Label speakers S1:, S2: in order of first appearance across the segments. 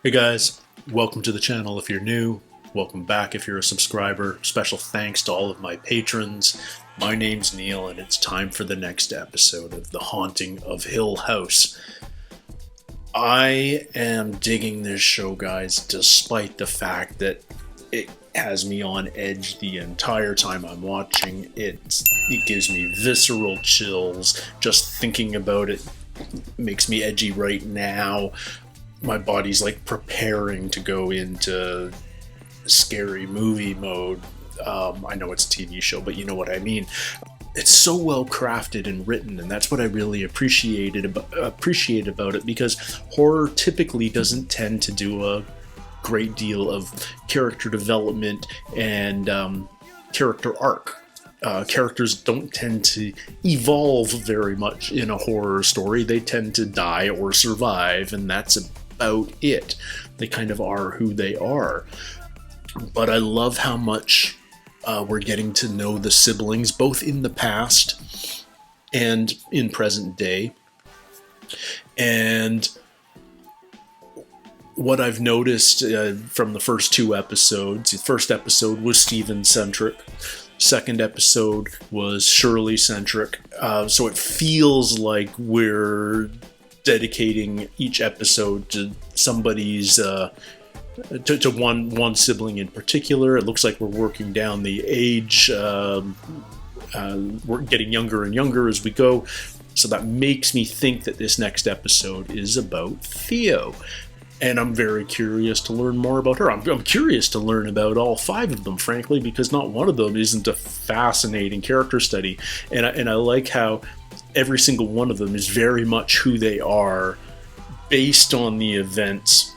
S1: Hey guys, welcome to the channel if you're new. Welcome back if you're a subscriber. Special thanks to all of my patrons. My name's Neil and it's time for the next episode of The Haunting of Hill House. I am digging this show, guys, despite the fact that it has me on edge the entire time I'm watching. It gives me visceral chills. Just thinking about it makes me edgy right now. My body's like preparing to go into scary movie mode. I know it's a TV show, but you know what I mean. It's so well crafted and written, and that's what I really appreciate about it, because horror typically doesn't tend to do a great deal of character development and character arc. Characters don't tend to evolve very much in a horror story. They tend to die or survive, and that's about it. They kind of are who they are. But I love how much we're getting to know the siblings, both in the past and in present day. And what I've noticed from the first two episodes, the first episode was Steven-centric. Second episode was Shirley-centric. So it feels like we're dedicating each episode to somebody's to one sibling in particular. It looks like we're working down the age. We're getting younger and younger as we go. So that makes me think that this next episode is about Theo. And I'm very curious to learn more about her. I'm curious to learn about all five of them, frankly, because not one of them isn't a fascinating character study. And I like how every single one of them is very much who they are based on the events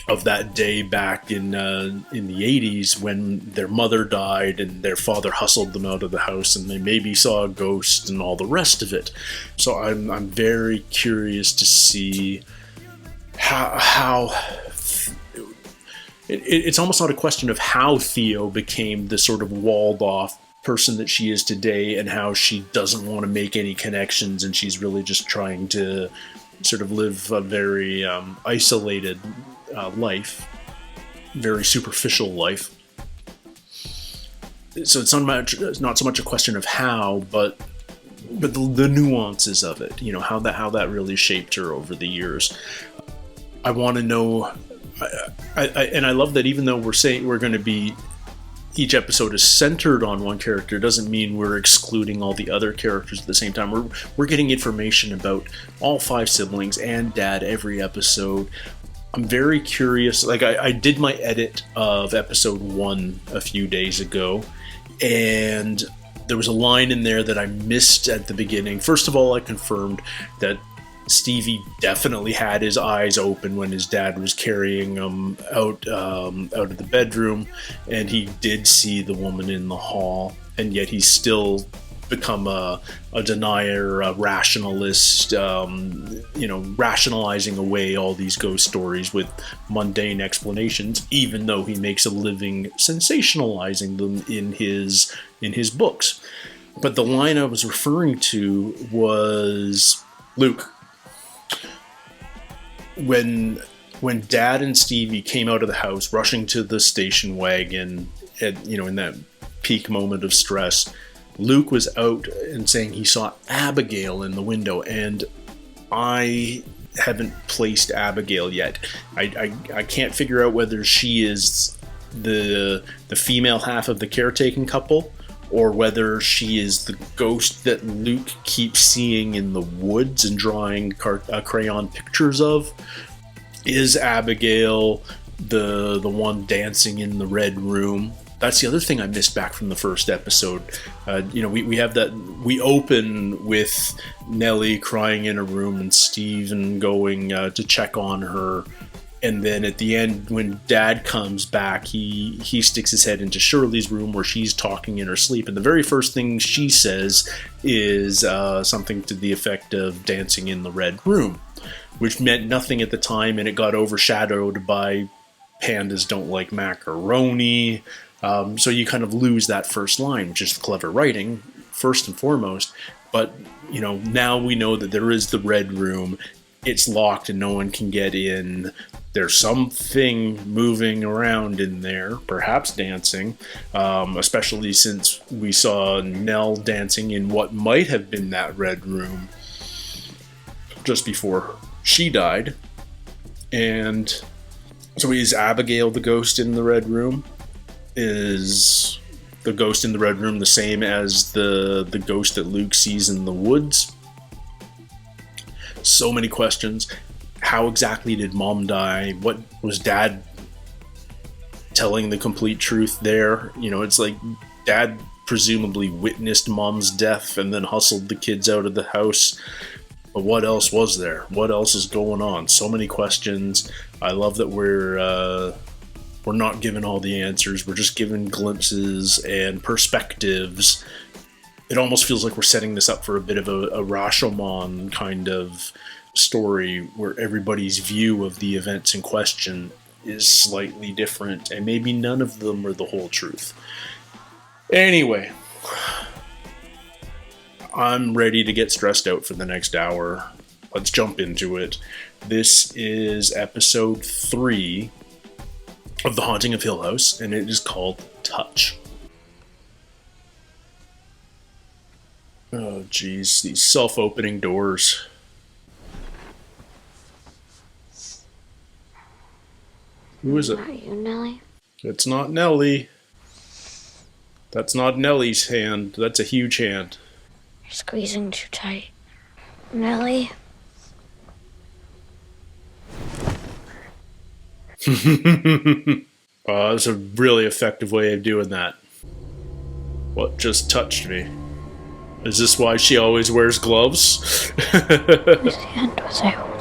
S1: of that day back in the 80s when their mother died and their father hustled them out of the house and they maybe saw a ghost and all the rest of it. So I'm very curious to see how it's almost not a question of how Theo became the sort of walled off person that she is today, and how she doesn't want to make any connections and she's really just trying to sort of live a very isolated life, very superficial life. So it's not so much a question of how, but the nuances of it. You know, how that really shaped her over the years. I want to know, and I love that even though we're saying we're going to be, each episode is centered on one character, doesn't mean we're excluding all the other characters at the same time. We're getting information about all five siblings and Dad every episode. I'm very curious. Like I did my edit of episode 1 a few days ago, and there was a line in there that I missed at the beginning. First of all, I confirmed that Stevie definitely had his eyes open when his dad was carrying him out of the bedroom, and he did see the woman in the hall, and yet he's still become a denier, a rationalist, rationalizing away all these ghost stories with mundane explanations, even though he makes a living sensationalizing them in his books. But the line I was referring to was Luke. When Dad and Stevie came out of the house, rushing to the station wagon, in that peak moment of stress, Luke was out and saying he saw Abigail in the window, and I haven't placed Abigail yet. I can't figure out whether she is the female half of the caretaking couple, or whether she is the ghost that Luke keeps seeing in the woods and drawing crayon pictures of. Is Abigail the one dancing in the red room? That's the other thing I missed back from the first episode. We have that. We open with Nellie crying in a room and Steven going to check on her. And then at the end, when Dad comes back, he sticks his head into Shirley's room where she's talking in her sleep. And the very first thing she says is something to the effect of dancing in the red room, which meant nothing at the time, and it got overshadowed by pandas don't like macaroni. So you kind of lose that first line, which is clever writing, first and foremost. But, now we know that there is the red room. It's locked and no one can get in. There's something moving around in there, perhaps dancing, especially since we saw Nell dancing in what might have been that red room just before she died. And so is Abigail the ghost in the red room? Is the ghost in the red room the same as the ghost that Luke sees in the woods? So many questions. How exactly did Mom die? What was Dad telling the complete truth there? You know, it's like Dad presumably witnessed Mom's death and then hustled the kids out of the house. But what else was there? What else is going on? So many questions. I love that we're not given all the answers. We're just given glimpses and perspectives. It almost feels like we're setting this up for a bit of a Rashomon kind of story where everybody's view of the events in question is slightly different, and maybe none of them are the whole truth. Anyway, I'm ready to get stressed out for the next hour. Let's jump into it. This is episode 3 of The Haunting of Hill House, and it is called Touch. Oh geez, these self-opening doors. Who is it?
S2: Are you, Nellie?
S1: It's not Nellie. That's not Nellie's hand. That's a huge hand.
S2: You're squeezing too tight. Nellie?
S1: That's a really effective way of doing that. What just touched me? Is this why she always wears gloves?
S2: Whose hand was I holding?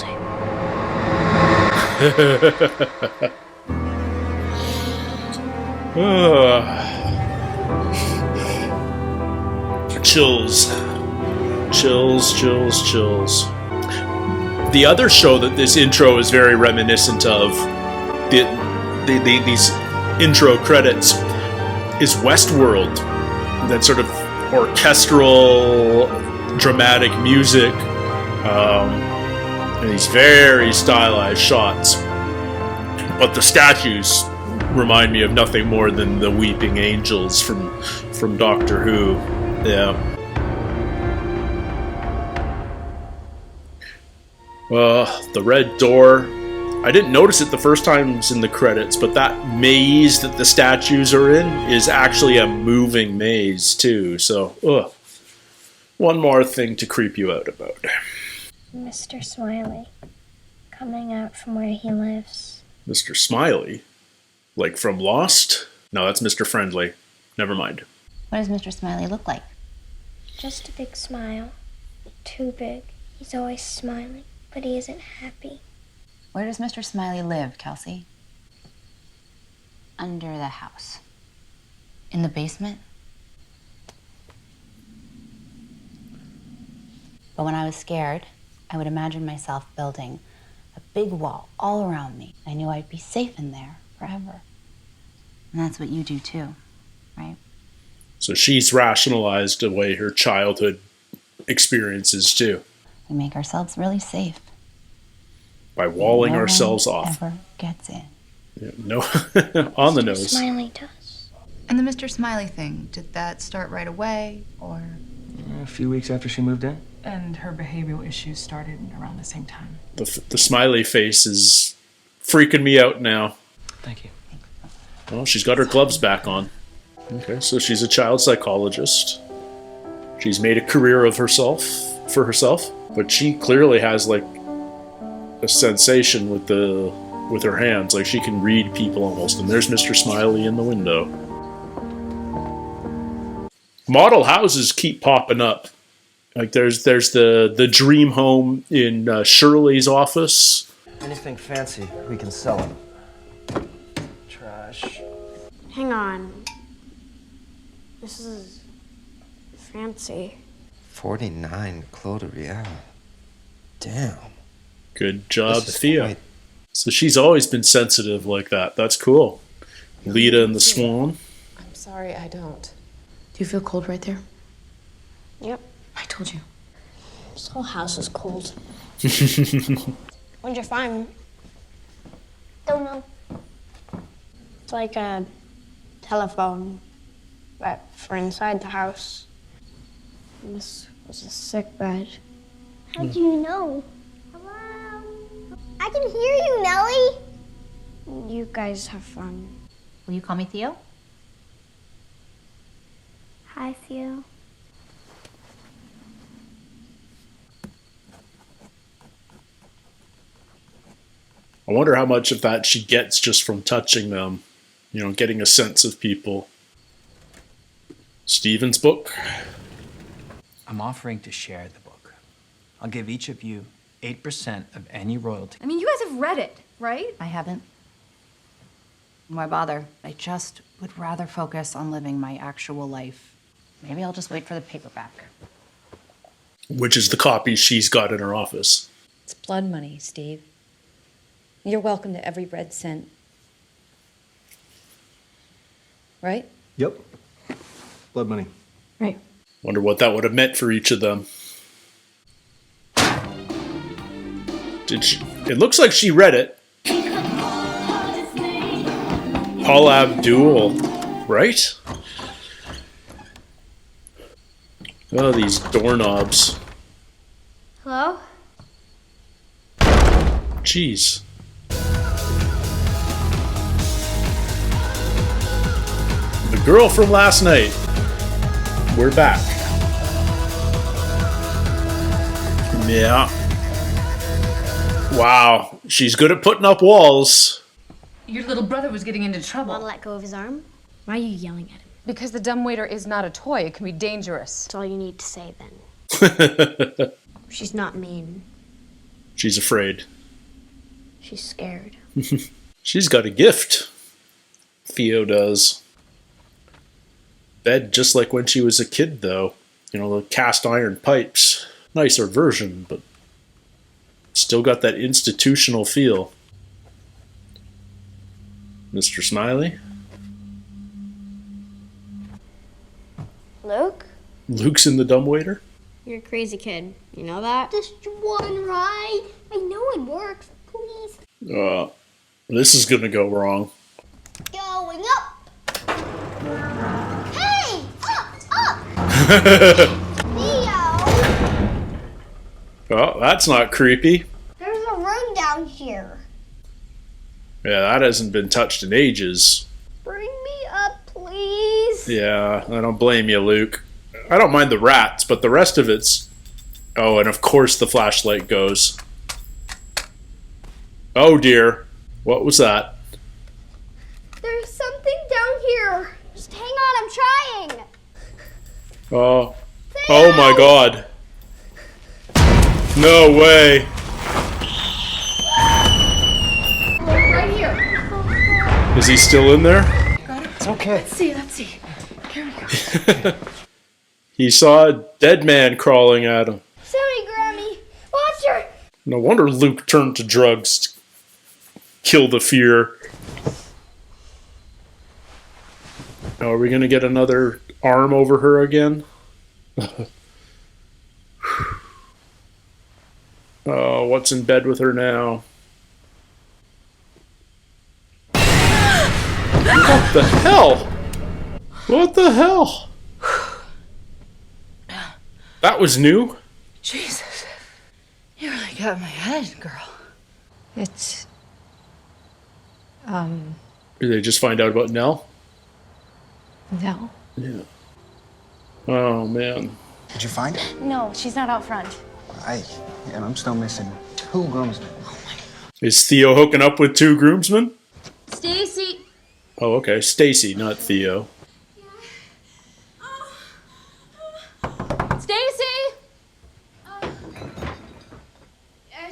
S1: Chills. Chills. The other show that this intro is very reminiscent of, these intro credits, is Westworld. That sort of orchestral, dramatic music, and these very stylized shots. But the statues remind me of nothing more than the weeping angels from Doctor Who. Yeah. The red door. I didn't notice it the first times in the credits, but that maze that the statues are in is actually a moving maze too. So, one more thing to creep you out about.
S2: Mr. Smiley, coming out from where he lives.
S1: Mr. Smiley? Like from Lost? No, that's Mr. Friendly. Never mind.
S3: What does Mr. Smiley look like?
S2: Just a big smile. Too big. He's always smiling, but he isn't happy.
S3: Where does Mr. Smiley live, Kelsey? Under the house. In the basement? But when I was scared, I would imagine myself building a big wall all around me. I knew I'd be safe in there forever. And that's what you do too, right?
S1: So she's rationalized away her childhood experiences too.
S3: We make ourselves really safe.
S1: By walling
S3: No
S1: ourselves
S3: one
S1: off.
S3: Ever gets in.
S1: Yeah, no, on the nose.
S2: Smiley does.
S4: And the Mr. Smiley thing, did that start right away, or?
S5: A few weeks after she moved in.
S6: And her behavioral issues started around the same time.
S1: The smiley face is freaking me out now.
S5: Thank you.
S1: Well, she's got her gloves back on. Okay, so she's a child psychologist. She's made a career of herself, but she clearly has like a sensation with her hands. Like she can read people almost. And there's Mr. Smiley in the window. Model houses keep popping up. Like there's the dream home in Shirley's office.
S5: Anything fancy, we can sell them. Trash.
S2: Hang on. This is fancy.
S7: 49 Clos de Riel. Damn.
S1: Good job,
S7: This is
S1: Thea.
S7: quite-
S1: So she's always been sensitive like that. That's cool. Lita and the Swan.
S6: I'm sorry, I don't. Do you feel cold right there?
S2: Yep.
S6: I told you.
S2: This whole house is cold. When'd you find me? It's like a telephone, but for inside the house. This was a sick bed.
S8: How do you know? Hello? I can hear you, Nellie.
S2: You guys have fun.
S3: Will you call me Theo?
S8: Hi, Theo.
S1: I wonder how much of that she gets just from touching them, you know, getting a sense of people. Stephen's book.
S9: I'm offering to share the book. I'll give each of you 8% of any royalty.
S4: I mean, you guys have read it, right?
S3: I haven't. Why bother? I just would rather focus on living my actual life. Maybe I'll just wait for the paperback.
S1: Which is the copy she's got in her office.
S10: It's blood money, Steve. You're welcome to every red cent. Right?
S5: Yep. Blood money.
S10: Right.
S1: Wonder what that would have meant for each of them. Did she? It looks like she read it. Paul Abdul, right? Oh, these doorknobs.
S2: Hello?
S1: Jeez. The girl from last night. We're back. Yeah. Wow. She's good at putting up walls.
S6: Your little brother was getting into
S2: Want to
S6: trouble.
S2: let go of his arm? Why are you yelling at him?
S6: Because the dumbwaiter is not a toy. It can be dangerous.
S2: That's all you need to say then. She's not mean.
S1: She's afraid.
S2: She's scared.
S1: She's got a gift. Theo does. Bed just like when she was a kid, though. You know, the cast iron pipes. Nicer version, but still got that institutional feel. Mr. Smiley?
S2: Luke?
S1: Luke's in the dumbwaiter?
S2: You're a crazy kid. You know that?
S8: Just one ride. I know it works. Please.
S1: This is gonna go wrong.
S8: Going up. Hey! Up! Theo!
S1: Oh, that's not creepy.
S8: There's a room down here.
S1: Yeah, that hasn't been touched in ages.
S8: Bring me up, please.
S1: Yeah, I don't blame you, Luke. I don't mind the rats, but the rest of it's... Oh, and of course the flashlight goes. Oh dear. What was that?
S8: There's something down here. Just hang on, I'm trying.
S1: Oh. Oh my god. No way.
S6: Right here.
S1: Is he still in there?
S5: It's okay.
S6: Let's see. Here we go.
S1: He saw a dead man crawling at him.
S8: Sorry, Grammy. Watch her.
S1: No wonder Luke turned to drugs to kill the fear. Oh, are we gonna get another arm over her again? Oh, what's in bed with her now? What the hell? What the hell? That was new?
S10: Jesus. You really got my head, girl.
S4: It's,
S1: Did they just find out about Nell?
S4: no.
S1: Yeah. Oh, man.
S5: Did you find it?
S2: No, she's not out front.
S5: And I'm still missing 2 groomsmen.
S1: Is Theo hooking up with 2 groomsmen?
S2: Stacy!
S1: Oh, okay. Stacy, not Theo.
S2: Stacy!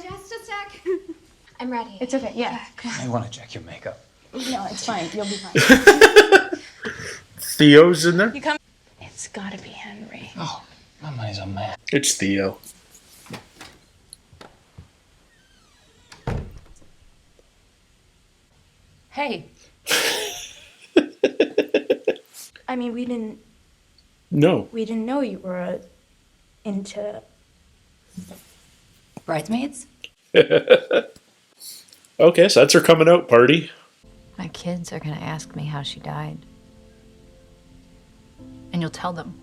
S8: Just a sec.
S2: I'm ready.
S6: It's okay. Yeah.
S5: I want to check your makeup.
S6: No, it's fine. You'll be fine.
S1: Theo's in there?
S6: It's gotta be Henry.
S5: Oh, my money's on man.
S1: It's Theo.
S6: Hey.
S2: I mean, we didn't
S1: No.
S2: know you were into...
S3: Bridesmaids?
S1: Okay, so that's her coming out party.
S3: I
S4: My kids are gonna ask me how she died. And you'll tell them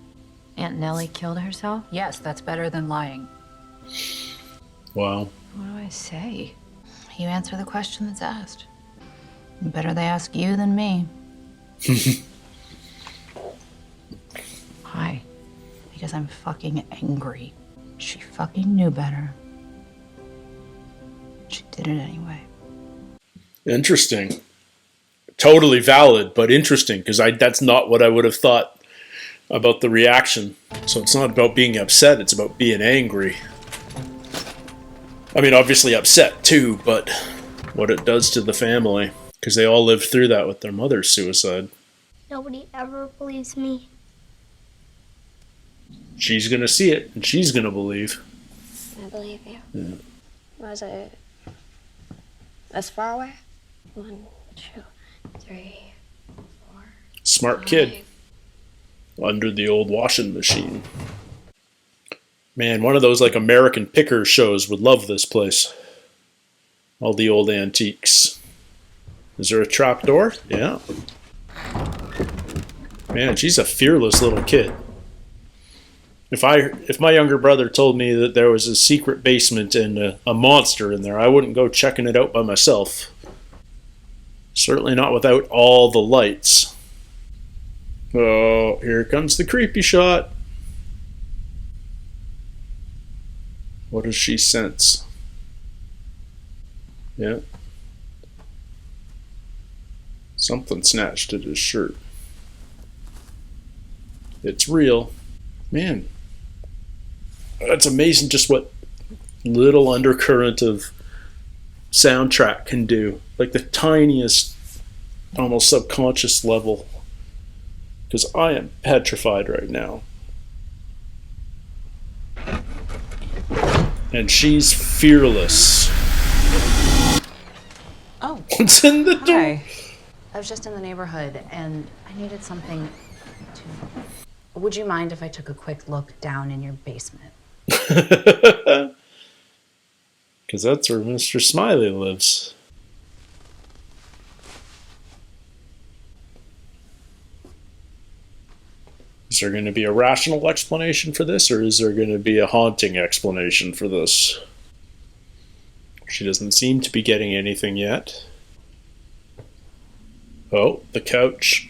S4: Aunt Nellie killed herself?
S10: Yes, that's better than lying.
S1: Wow.
S4: What do I say?
S3: You answer the question that's asked. Better they ask you than me.
S4: Why?
S3: Because I'm fucking angry. She fucking knew better. She did it anyway.
S1: Interesting. Totally valid, but interesting, because that's not what I would have thought about the reaction. So it's not about being upset, it's about being angry. I mean, obviously upset too, but what it does to the family, because they all lived through that with their mother's suicide.
S8: Nobody ever believes me.
S1: She's gonna see it, and she's gonna believe.
S2: I believe you.
S1: Yeah.
S2: Was it this far away? 1, 2, 3, 4.
S1: Smart kid. Under the old washing machine. Man, one of those like American Pickers shows would love this place. All the old antiques. Is there a trap door? Yeah. Man, she's a fearless little kid. If my younger brother told me that there was a secret basement and a monster in there, I wouldn't go checking it out by myself. Certainly not without all the lights. Oh, here comes the creepy shot. What does she sense? Yeah. Something snatched at his shirt. It's real. Man. That's amazing just what little undercurrent of soundtrack can do. Like the tiniest, almost subconscious level. Because I am petrified right now. And she's fearless.
S3: Oh.
S1: What's in the door?
S3: Hi. I was just in the neighborhood and I needed something to... Would you mind if I took a quick look down in your basement?
S1: Because that's where Mr. Smiley lives. Is there going to be a rational explanation for this, or is there going to be a haunting explanation for this? She doesn't seem to be getting anything yet. Oh, the couch.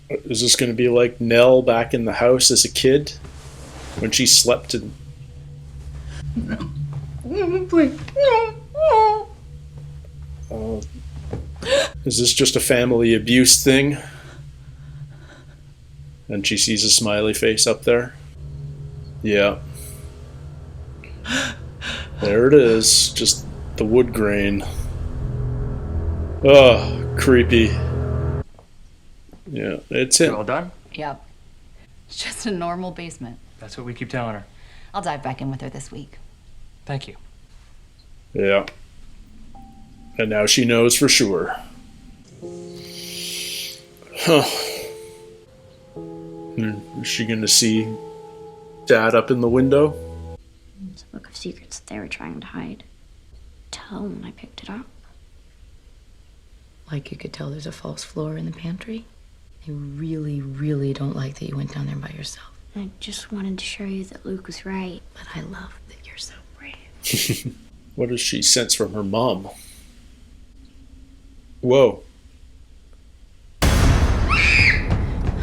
S1: Is this going to be like Nell back in the house as a kid? When she slept in...
S6: No. Please. No.
S1: Is this just a family abuse thing? And she sees a smiley face up there? Yeah. There it is. Just the wood grain. Oh, creepy. Yeah, it's
S9: You
S1: him.
S9: all done?
S3: Yep. It's just a normal basement.
S9: That's what we keep telling her.
S3: I'll dive back in with her this week.
S9: Thank you.
S1: Yeah. And now she knows for sure. Huh. Is she gonna see Dad up in the window?
S2: It's a book of secrets that they were trying to hide. Tell when I picked it up.
S6: Like you could tell there's a false floor in the pantry. I really, really don't like that you went down there by yourself.
S2: I just wanted to show you that Luke was right.
S6: But I love that you're so brave.
S1: What does she sense from her mom? Whoa.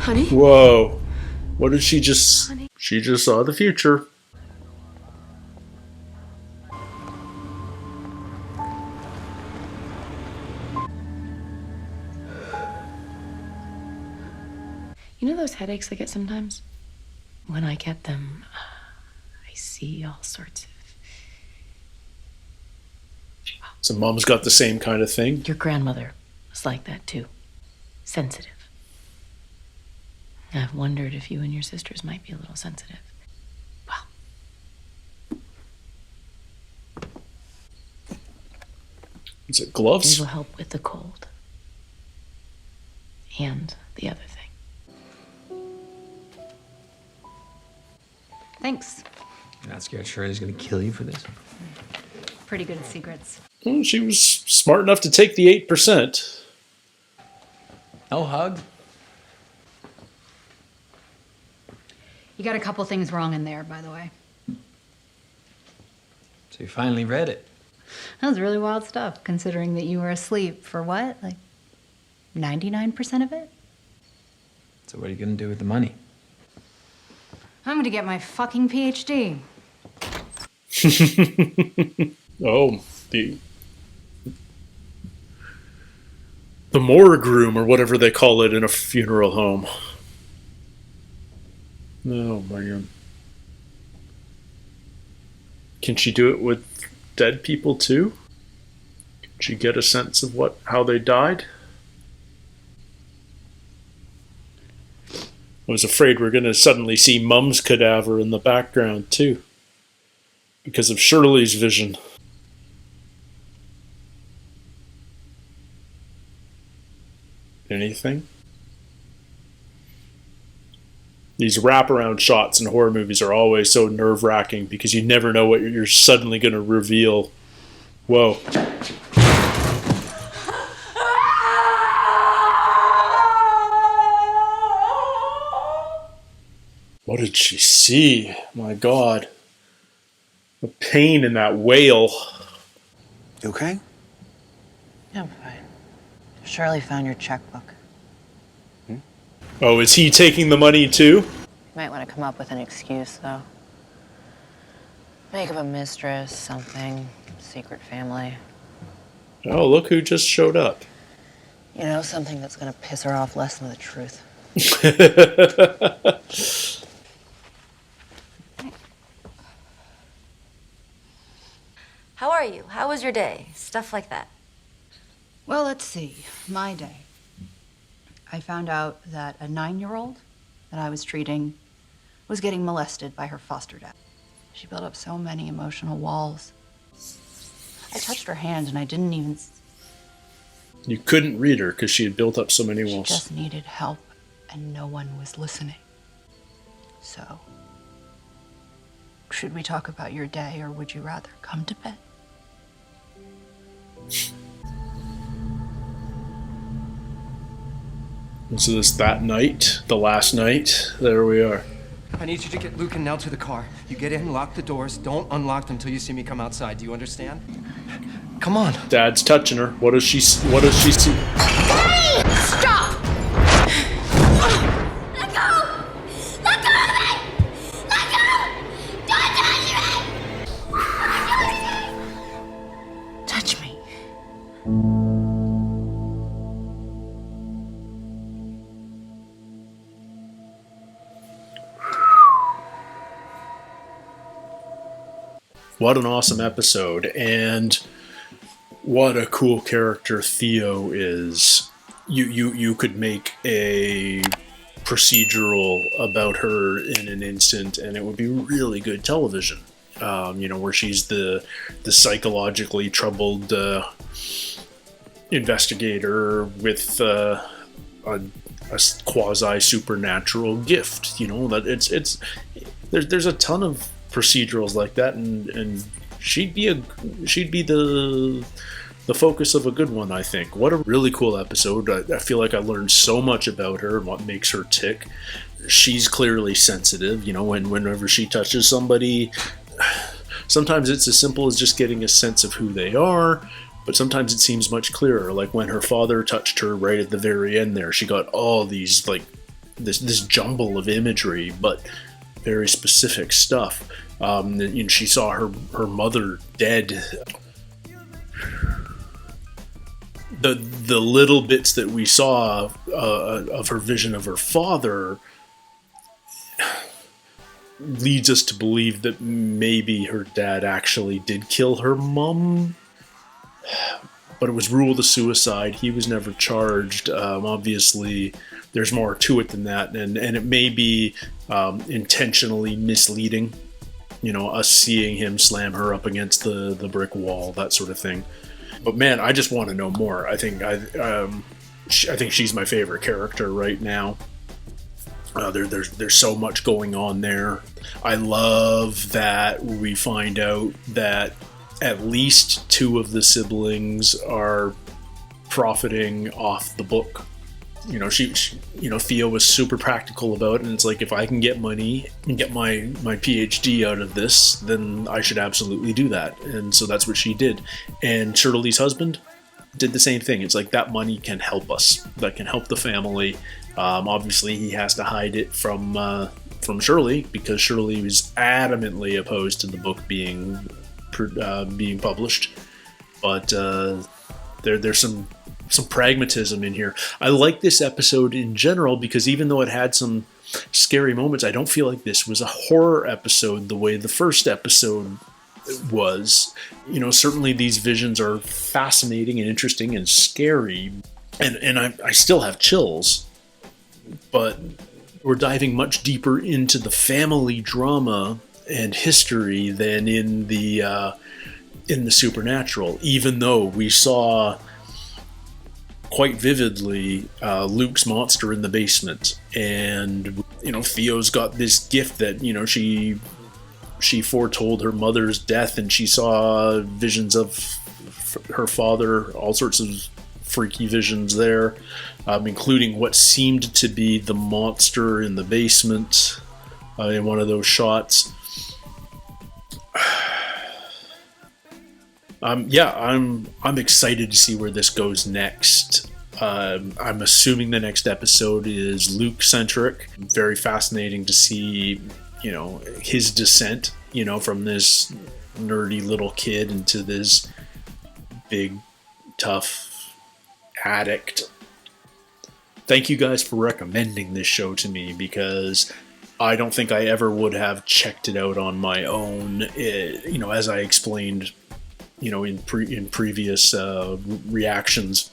S6: Honey?
S1: Whoa. What did she just... Honey? She just saw the future.
S6: You know those headaches I get sometimes? When I get them, I see all sorts of...
S1: So Mom's got the same kind of thing?
S6: Your grandmother was like that too. Sensitive. I've wondered if you and your sisters might be a little sensitive. Well.
S1: Is it gloves?
S6: These will help with the cold. And the other thing.
S3: Thanks.
S9: You're not scared Shirley's gonna kill you for this?
S11: pretty good at secrets.
S1: Well, she was smart enough to take the 8%.
S9: No hug?
S11: You got a couple things wrong in there, by the way.
S9: So you finally read it.
S11: That was really wild stuff, considering that you were asleep for what? Like 99% of it?
S9: So what are you gonna do with the money?
S11: I'm gonna get my fucking PhD.
S1: Oh, the morgue room, or whatever they call it in a funeral home. Oh, man. Can she do it with dead people too? Can she get a sense of how they died? I was afraid we're going to suddenly see Mum's cadaver in the background too, because of Shirley's vision. Anything? These wraparound shots in horror movies are always so nerve-wracking because you never know what you're suddenly going to reveal. Whoa. What did she see? My God. The pain in that wail.
S12: You okay?
S13: Yeah, I'm fine. Shirley found your checkbook.
S1: Oh, is he taking the money too?
S13: You might want to come up with an excuse, though. Make up a mistress, something. Secret family.
S1: Oh, look who just showed up.
S13: You know, something that's going to piss her off less than the truth.
S10: How are you? How was your day? Stuff like that.
S4: Well, let's see. My day. I found out that a 9-year-old that I was treating was getting molested by her foster dad. She built up so many emotional walls. I touched her hand and I didn't even...
S1: You couldn't read her because she had built up so many walls.
S4: She just needed help and no one was listening. So, should we talk about your day or would you rather come to bed?
S1: And so that night, the last night, there we are.
S5: I need you to get Luke and Nell to the car. You get in, lock the doors. Don't unlock them until you see me come outside. Do you understand? Come on.
S1: Dad's touching her. What does she see?
S8: Hey! Stop! Let go! Let go of me! Let go! Don't touch me!
S4: Touch me.
S1: What an awesome episode, and what a cool character Theo is. You could make a procedural about her in an instant, and it would be really good television. Where she's the psychologically troubled investigator with a quasi supernatural gift. That there's a ton of procedurals like that, and she'd be the focus of a good one, I think. What a really cool episode. I feel like I learned so much about her and what makes her tick. She's clearly sensitive, whenever she touches somebody. Sometimes it's as simple as just getting a sense of who they are, but sometimes it seems much clearer, like when her father touched her right at the very end there. She got all these, this jumble of imagery, but very specific stuff. She saw her mother dead. The little bits that we saw of her vision of her father leads us to believe that maybe her dad actually did kill her mom, but it was ruled a suicide. He was never charged. Obviously, there's more to it than that, and it may be intentionally misleading. Us seeing him slam her up against the brick wall, that sort of thing. But man, I just want to know more. I think she's my favorite character right now. There's so much going on there. I love that we find out that at least 2 of the siblings are profiting off the book. You know, she Theo was super practical about it, and it's like, if I can get money and get my PhD out of this, then I should absolutely do that. And so that's what she did. And Shirley's husband did the same thing. It's like, that money can help us. That can help the family. Obviously, he has to hide it from Shirley, because Shirley was adamantly opposed to the book being published. But there's some pragmatism in here. I like this episode in general because even though it had some scary moments, I don't feel like this was a horror episode the way the first episode was. You know, certainly these visions are fascinating and interesting and scary, and I still have chills, but we're diving much deeper into the family drama and history than in the supernatural, even though we saw quite vividly Luke's monster in the basement. And, you know, Theo's got this gift that, you know, she foretold her mother's death, and she saw visions of her father, all sorts of freaky visions there, including what seemed to be the monster in the basement in one of those shots. I'm excited to see where this goes next. I'm assuming the next episode is Luke-centric. Very fascinating to see, you know, his descent, you know, from this nerdy little kid into this big, tough addict. Thank you guys for recommending this show to me, because I don't think I ever would have checked it out on my own. You know, as I explained, you know, in previous reactions,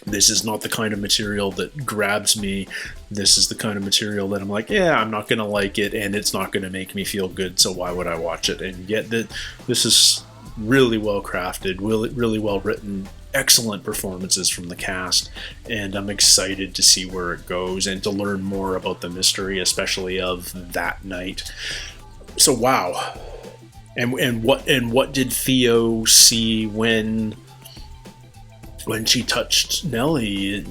S1: this is not the kind of material that grabs me. This is the kind of material that I'm like, yeah, I'm not going to like it, and it's not going to make me feel good, so why would I watch it? And yet this is really well crafted, really well written, excellent performances from the cast, and I'm excited to see where it goes and to learn more about the mystery, especially of that night. So wow. And what did Theo see when she touched Nellie,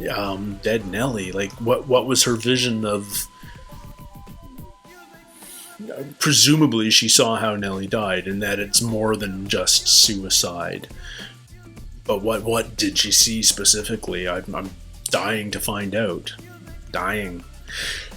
S1: dead Nellie? Like, what was her vision of? Presumably, she saw how Nellie died, and that it's more than just suicide. But what did she see specifically? I'm dying to find out. Dying.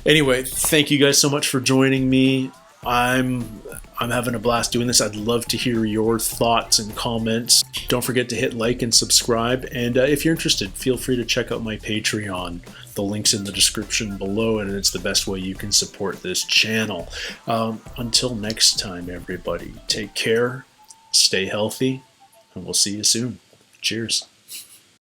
S1: Anyway, thank you guys so much for joining me. I'm having a blast doing this. I'd love to hear your thoughts and comments. Don't forget to hit like and subscribe. And if you're interested, feel free to check out my Patreon. The link's in the description below, and it's the best way you can support this channel. Until next time, everybody, take care, stay healthy, and we'll see you soon. Cheers.